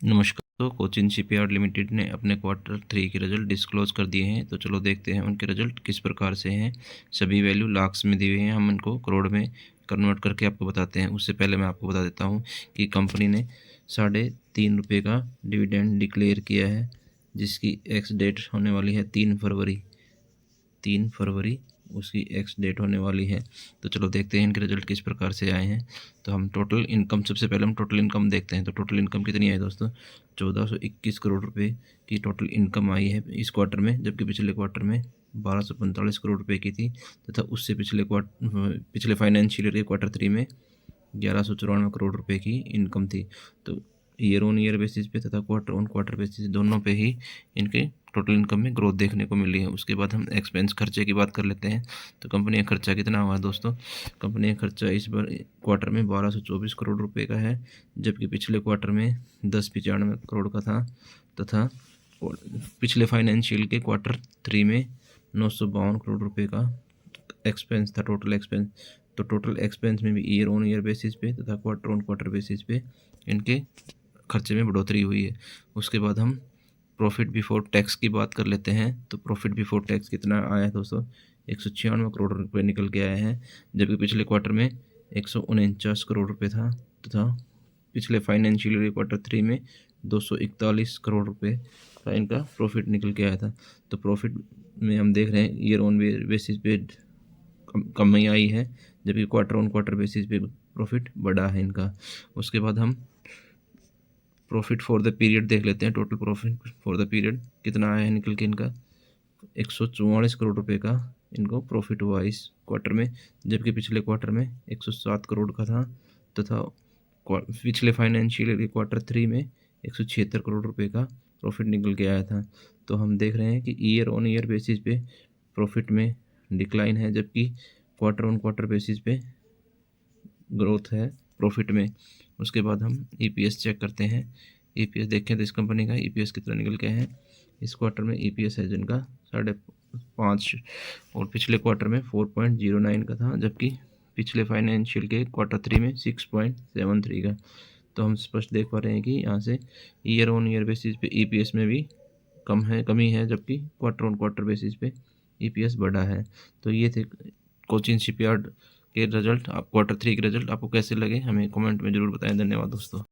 नमस्कार। तो Cochin shipyard limited ने अपने क्वार्टर 3 के रिजल्ट डिस्क्लोज कर दिए हैं। तो चलो देखते हैं उनके रिजल्ट किस प्रकार से हैं। सभी वैल्यू लाख्स में दी हुई हैं, हम इनको करोड़ में कन्वर्ट करके आपको बताते हैं। उससे पहले मैं आपको बता देता हूं कि कंपनी ने ₹3.5 का डिविडेंड डिक्लेयर किया है, जिसकी एक्स डेट होने वाली है 3 फरवरी उसकी एक्स डेट होने वाली है। तो चलो देखते हैं इनके रिजल्ट किस प्रकार से आए हैं। तो हम टोटल इनकम, सबसे पहले हम टोटल इनकम देखते हैं। तो टोटल इनकम कितनी आई दोस्तों? 1421 करोड़ रुपए की टोटल इनकम आई है इस क्वार्टर में, जबकि पिछले क्वार्टर में 1245 करोड़ रुपए की थी, तथा उससे पिछले फाइनेंशियल ईयर के क्वार्टर 3 में 1194 करोड़ रुपए की इनकम थी। तो ईयर ऑन ईयर बेसिस पे तथा क्वार्टर ऑन क्वार्टर बेसिस दोनों पे ही इनके टोटल इनकम में ग्रोथ देखने को मिली है। उसके बाद हम एक्सपेंस खर्चे की बात कर लेते हैं। तो कंपनी का खर्चा कितना हुआ है दोस्तों? कंपनी का खर्चा इस बार क्वार्टर में 1224 करोड़ रुपए का है, जबकि पिछले क्वार्टर में 1095 करोड़ का था, तथा पिछले फाइनेंशियल के क्वार्टर 3 में 952 करोड़ रुपए का एक्सपेंस था, टोटल एक्सपेंस। तो टोटल एक्सपेंस में भी ईयर ऑन ईयर बेसिस पे तथा क्वार्टर ऑन क्वार्टर बेसिस पे इनके खर्चे में बढ़ोतरी हुई है। उसके बाद हम प्रॉफिट बिफोर टैक्स की बात कर लेते हैं। तो प्रॉफिट बिफोर टैक्स कितना आया है दोस्तों? 196 करोड़ रुपए निकल के आए हैं, जबकि पिछले क्वार्टर में 149 करोड़ रुपए था, तथा पिछले फाइनेंशियल ईयर क्वार्टर 3 में 241 करोड़ रुपए का इनका प्रॉफिट निकल के आया था। तो प्रॉफिट में हम देख रहे हैं ईयर ऑन बेसिस पे कमी आई है, जबकि क्वार्टर ऑन क्वार्टर बेसिस पे प्रॉफिट बढ़ा है इनका। उसके बाद हम प्रॉफिट फॉर द पीरियड देख लेते हैं। Total profit for the period कितना आया है निकल के इनका? 144 करोड़ रुपए का इनको प्रॉफिट हुआ इस क्वार्टर में, जबकि पिछले क्वार्टर में 107 करोड़ का था, तथा पिछले फाइनेंशियल ईयर क्वार्टर 3 में 176 करोड़ रुपए का प्रॉफिट निकल के आया था। तो हम देख रहे हैं कि ईयर ऑन ईयर बेसिस पे प्रॉफिट में डिक्लाइन है, जबकि क्वार्टर ऑन क्वार्टर बेसिस पे ग्रोथ है प्रॉफिट में। उसके बाद हम ईपीएस चेक करते हैं। ईपीएस देखें तो इस कंपनी का ईपीएस कितना निकल के है इस क्वार्टर में? ईपीएस है जिनका 5.5 और पिछले क्वार्टर में 4.09 का था, जबकि पिछले फाइनेंशियल के क्वार्टर 3 में 6.73 का। तो हम स्पष्ट देख पा रहे हैं कि यहाँ से ईयर ऑन ईयर बेसिस पे ईपीएस में भी कमी है, जबकि क्वार्टर ऑन क्वार्टर बेसिस पे ईपीएस बढ़ा है। तो ये थे कोचिन शिपयार्ड के रिजल्ट। आप क्वार्टर 3 के रिजल्ट आपको कैसे लगे हमें कमेंट में ज़रूर बताएं। धन्यवाद दोस्तों।